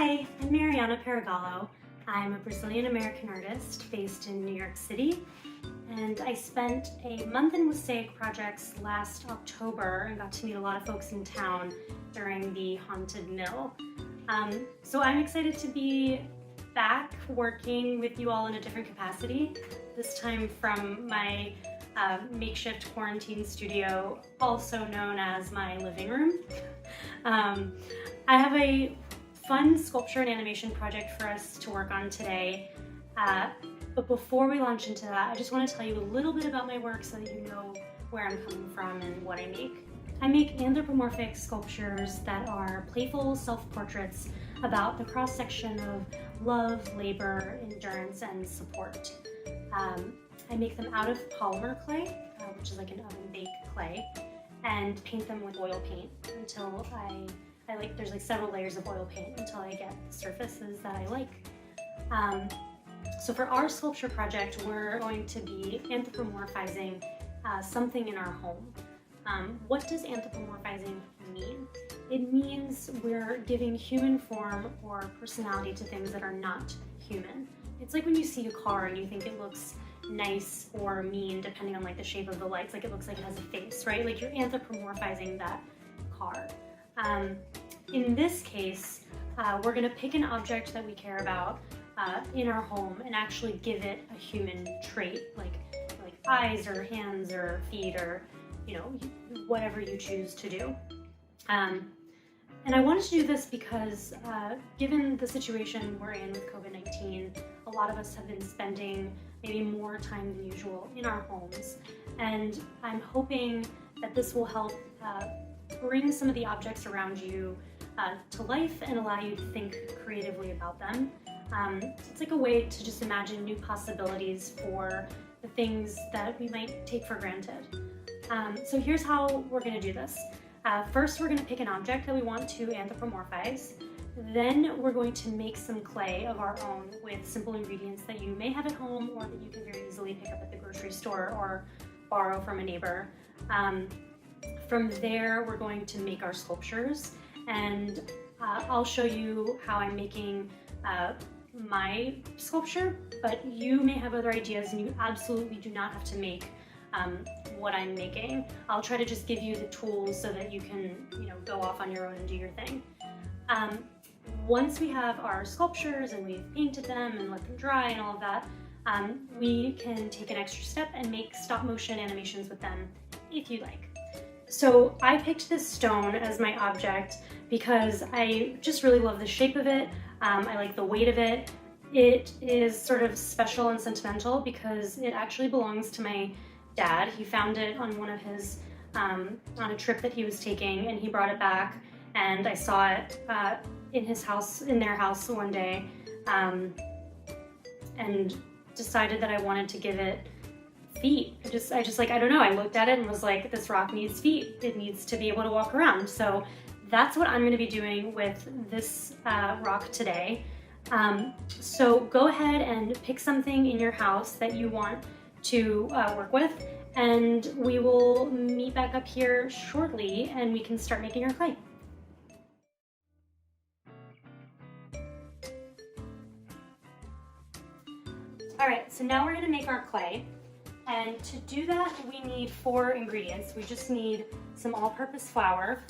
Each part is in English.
Hi, I'm Marianna Peragallo. I'm a Brazilian-American artist based in New York City, and I spent a month in Mosaic Projects last October and got to meet a lot of folks in town during the Haunted Mill. So I'm excited to be back working with you all in a different capacity, this time from my makeshift quarantine studio, also known as my living room. I have a fun sculpture and animation project for us to work on today. But before we launch into that, I just want to tell you a little bit about my work so that you know where I'm coming from and what I make. I make anthropomorphic sculptures that are playful self-portraits about the cross-section of love, labor, endurance, and support. I make them out of polymer clay, which is like an oven-baked clay, and paint them with oil paint until there's like several layers of oil paint until I get the surfaces that I like. So for our sculpture project, we're going to be anthropomorphizing something in our home. What does anthropomorphizing mean? It means we're giving human form or personality to things that are not human. It's like when you see a car and you think it looks nice or mean depending on like the shape of the lights, like it looks like it has a face, right? Like you're anthropomorphizing that car. In this case, we're gonna pick an object that we care about in our home and actually give it a human trait, like eyes or hands or feet or, you know, whatever you choose to do. And I wanted to do this because given the situation we're in with COVID-19, a lot of us have been spending maybe more time than usual in our homes. And I'm hoping that this will help bring some of the objects around you to life and allow you to think creatively about them. It's like a way to just imagine new possibilities for the things that we might take for granted. So here's how we're going to do this. First, we're going to pick an object that we want to anthropomorphize. Then we're going to make some clay of our own with simple ingredients that you may have at home or that you can very easily pick up at the grocery store or borrow from a neighbor. From there, we're going to make our sculptures, and I'll show you how I'm making my sculpture, but you may have other ideas and you absolutely do not have to make what I'm making. I'll try to just give you the tools so that you can, go off on your own and do your thing. Once we have our sculptures and we've painted them and let them dry and all of that, we can take an extra step and make stop motion animations with them if you like. So I picked this stone as my object because I just really love the shape of it. I like the weight of it. It is sort of special and sentimental because it actually belongs to my dad. He found it on one of his, on a trip that he was taking, and he brought it back, and I saw it in their house one day, and decided that I wanted to give it feet. I don't know, I looked at it and was like, this rock needs feet. It needs to be able to walk around. So that's what I'm going to be doing with this rock today. So go ahead and pick something in your house that you want to work with, and we will meet back up here shortly and we can start making our clay. All right, so now we're going to make our clay. And to do that, we need 4 ingredients. We just need some all-purpose flour,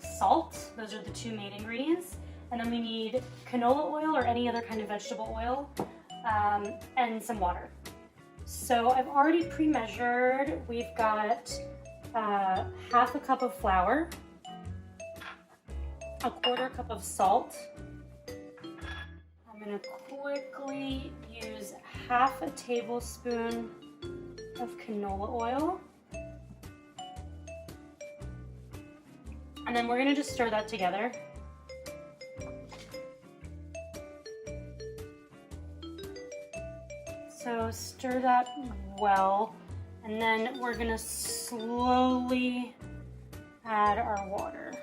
salt, those are the 2 main ingredients, and then we need canola oil or any other kind of vegetable oil, and some water. So I've already pre-measured. We've got half a cup of flour, a 1/4 cup of salt. I'm going to quickly use half a tablespoon of canola oil. And then we're going to just stir that together. So stir that well, and then we're going to slowly add our water.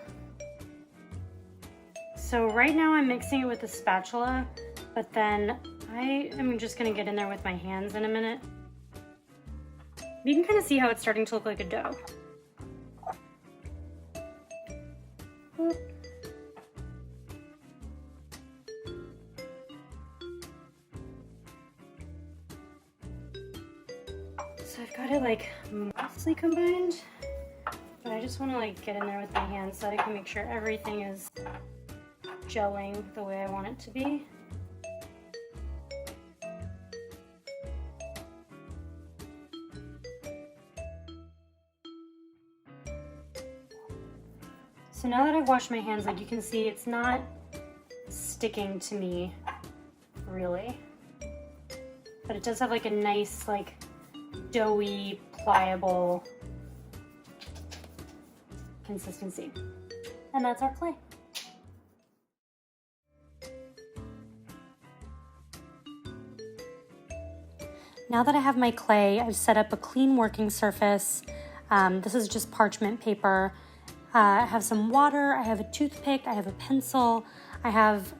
So right now I'm mixing it with a spatula, but then I am just going to get in there with my hands in a minute. You can kind of see how it's starting to look like a dough. I've got it like mostly combined, but I just want to like get in there with my hands so that I can make sure everything is gelling the way I want it to be. So now that I've washed my hands, like you can see, it's not sticking to me really, but it does have like a nice like doughy, pliable consistency. And that's our clay. Now that I have my clay, I've set up a clean working surface. This is just parchment paper. I have some water, I have a toothpick, I have a pencil, I have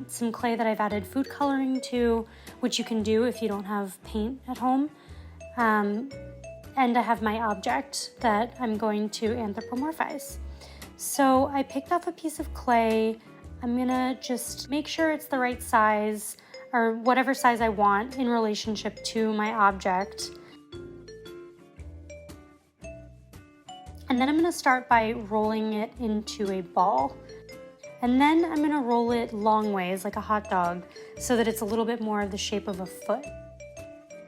some clay that I've added food coloring to, which you can do if you don't have paint at home. And I have my object that I'm going to anthropomorphize. So I picked off a piece of clay. I'm gonna just make sure it's the right size, or whatever size I want in relationship to my object. And then I'm gonna start by rolling it into a ball. And then I'm gonna roll it long ways, like a hot dog, so that it's a little bit more of the shape of a foot.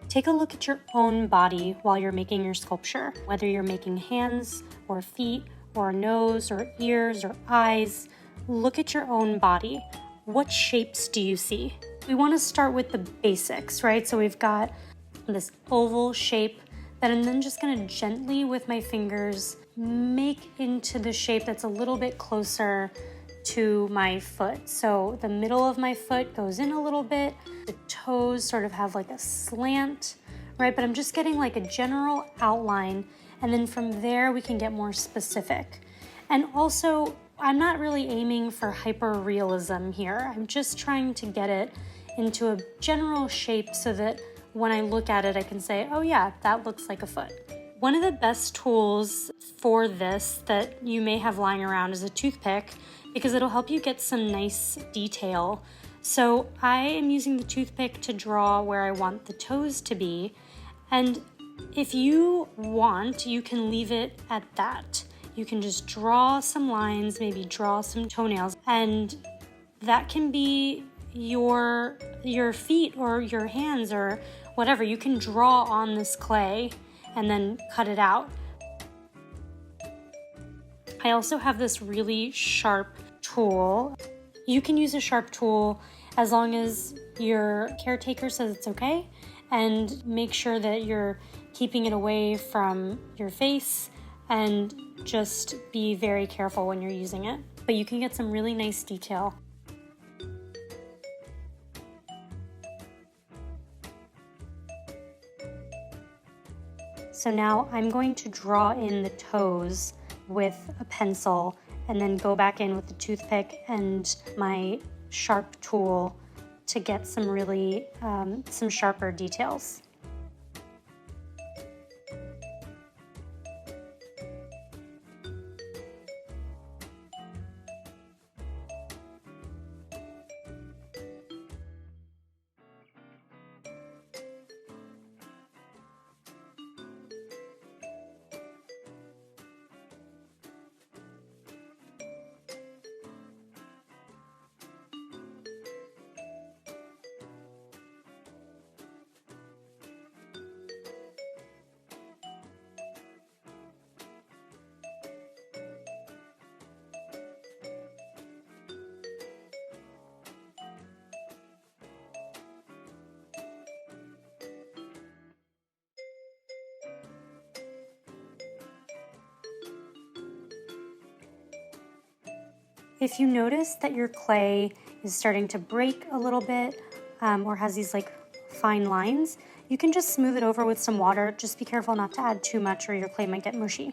Take a look at your own body while you're making your sculpture, whether you're making hands or feet or a nose or ears or eyes. Look at your own body. What shapes do you see? We wanna start with the basics, right? So we've got this oval shape that I'm then just gonna gently with my fingers make into the shape that's a little bit closer to my foot. So the middle of my foot goes in a little bit, the toes sort of have like a slant, right? But I'm just getting like a general outline, and then from there we can get more specific. And also, I'm not really aiming for hyper-realism here. I'm just trying to get it into a general shape so that when I look at it, I can say, oh yeah, that looks like a foot. One of the best tools for this that you may have lying around is a toothpick, because it'll help you get some nice detail. So I am using the toothpick to draw where I want the toes to be. And if you want, you can leave it at that. You can just draw some lines, maybe draw some toenails, and that can be your feet or your hands or whatever. You can draw on this clay and then cut it out. I also have this really sharp tool. You can use a sharp tool as long as your caretaker says it's okay, and make sure that you're keeping it away from your face, and just be very careful when you're using it. But you can get some really nice detail. So now I'm going to draw in the toes with a pencil, and then go back in with the toothpick and my sharp tool to get some really, some sharper details. If you notice that your clay is starting to break a little bit, or has these like fine lines, you can just smooth it over with some water. Just be careful not to add too much or your clay might get mushy.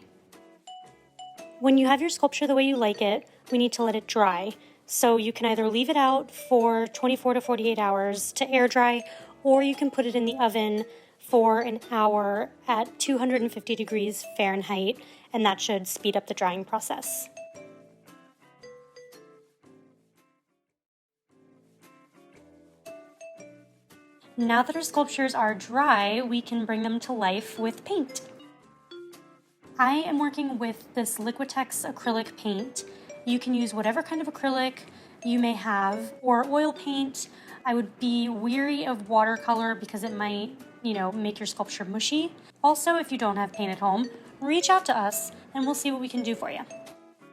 When you have your sculpture the way you like it, we need to let it dry. So you can either leave it out for 24 to 48 hours to air dry, or you can put it in the oven for an hour at 250 degrees Fahrenheit, and that should speed up the drying process. Now that our sculptures are dry, we can bring them to life with paint. I am working with this Liquitex acrylic paint. You can use whatever kind of acrylic you may have, or oil paint. I would be weary of watercolor because it might, make your sculpture mushy. Also, if you don't have paint at home, reach out to us and we'll see what we can do for you.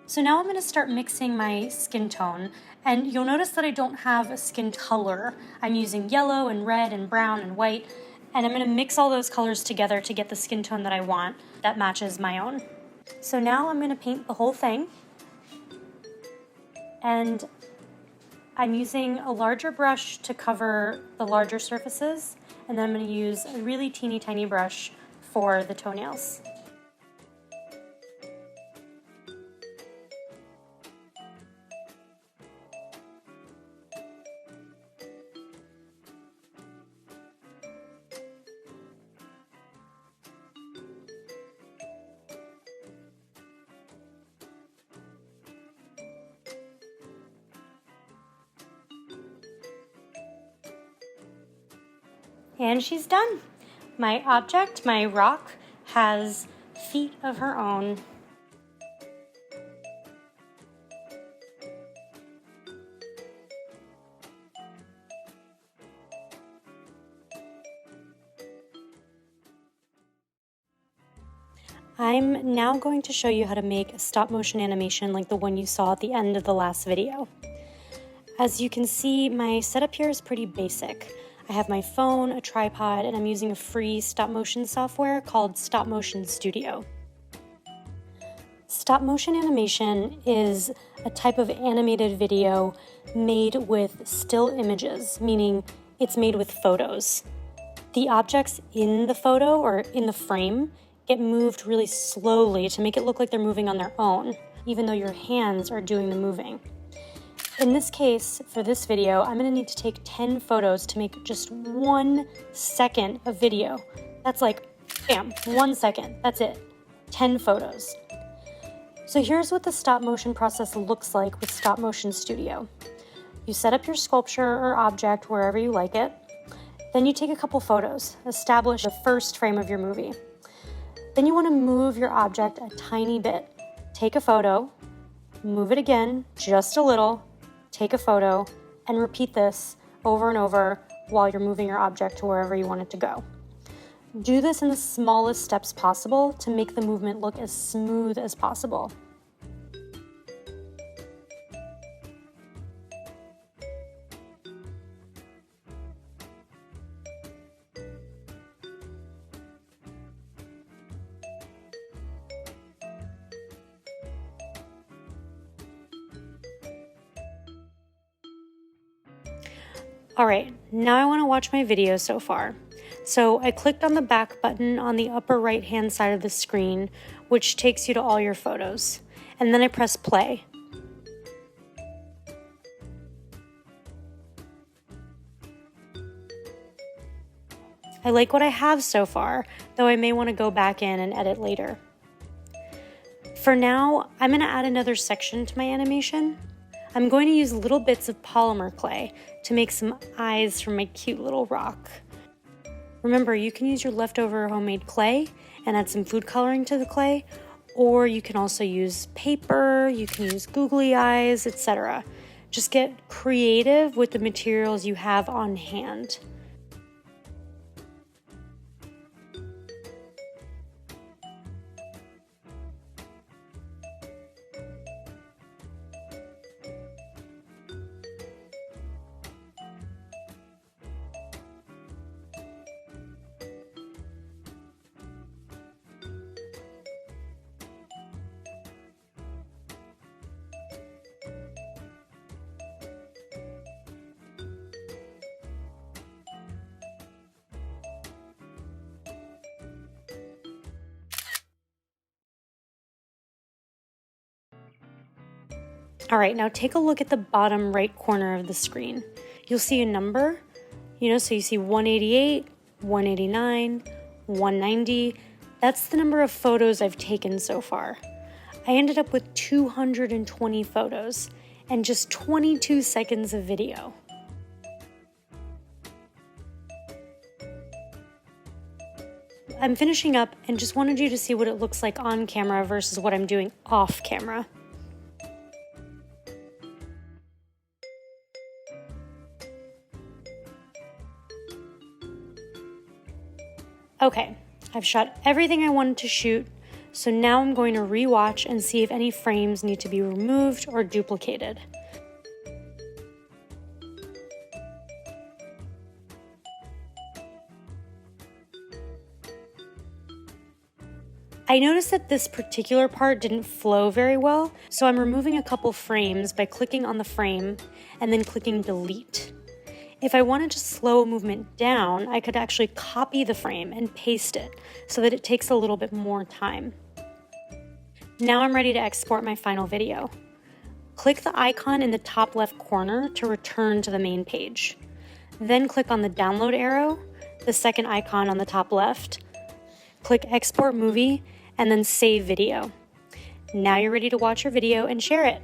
So now I'm going to start mixing my skin tone, and you'll notice that I don't have a skin color. I'm using yellow and red and brown and white, and I'm going to mix all those colors together to get the skin tone that I want that matches my own. So now I'm going to paint the whole thing, and I'm using a larger brush to cover the larger surfaces, and then I'm going to use a really teeny tiny brush for the toenails. And she's done. My object, my rock, has feet of her own. I'm now going to show you how to make a stop motion animation like the one you saw at the end of the last video. As you can see, my setup here is pretty basic. I have my phone, a tripod, and I'm using a free stop motion software called Stop Motion Studio. Stop motion animation is a type of animated video made with still images, meaning it's made with photos. The objects in the photo or in the frame get moved really slowly to make it look like they're moving on their own, even though your hands are doing the moving. In this case, for this video, I'm going to need to take 10 photos to make just 1 second of video. That's like, bam, 1 second. That's it. 10 photos. So here's what the stop motion process looks like with Stop Motion Studio. You set up your sculpture or object wherever you like it. Then you take a couple photos, establish the first frame of your movie. Then you want to move your object a tiny bit. Take a photo, move it again, just a little, take a photo, and repeat this over and over while you're moving your object to wherever you want it to go. Do this in the smallest steps possible to make the movement look as smooth as possible. Alright, now I want to watch my video so far. So I clicked on the back button on the upper right hand side of the screen, which takes you to all your photos. And then I press play. I like what I have so far, though I may want to go back in and edit later. For now, I'm going to add another section to my animation. I'm going to use little bits of polymer clay to make some eyes for my cute little rock. Remember, you can use your leftover homemade clay and add some food coloring to the clay, or you can also use paper, you can use googly eyes, etc. Just get creative with the materials you have on hand. All right, now take a look at the bottom right corner of the screen. You'll see a number, so you see 188, 189, 190. That's the number of photos I've taken so far. I ended up with 220 photos and just 22 seconds of video. I'm finishing up and just wanted you to see what it looks like on camera versus what I'm doing off camera. Okay, I've shot everything I wanted to shoot, so now I'm going to rewatch and see if any frames need to be removed or duplicated. I noticed that this particular part didn't flow very well, so I'm removing a couple frames by clicking on the frame and then clicking delete. If I wanted to slow movement down, I could actually copy the frame and paste it so that it takes a little bit more time. Now I'm ready to export my final video. Click the icon in the top left corner to return to the main page. Then click on the download arrow, the second icon on the top left. Click Export Movie, and then Save Video. Now you're ready to watch your video and share it.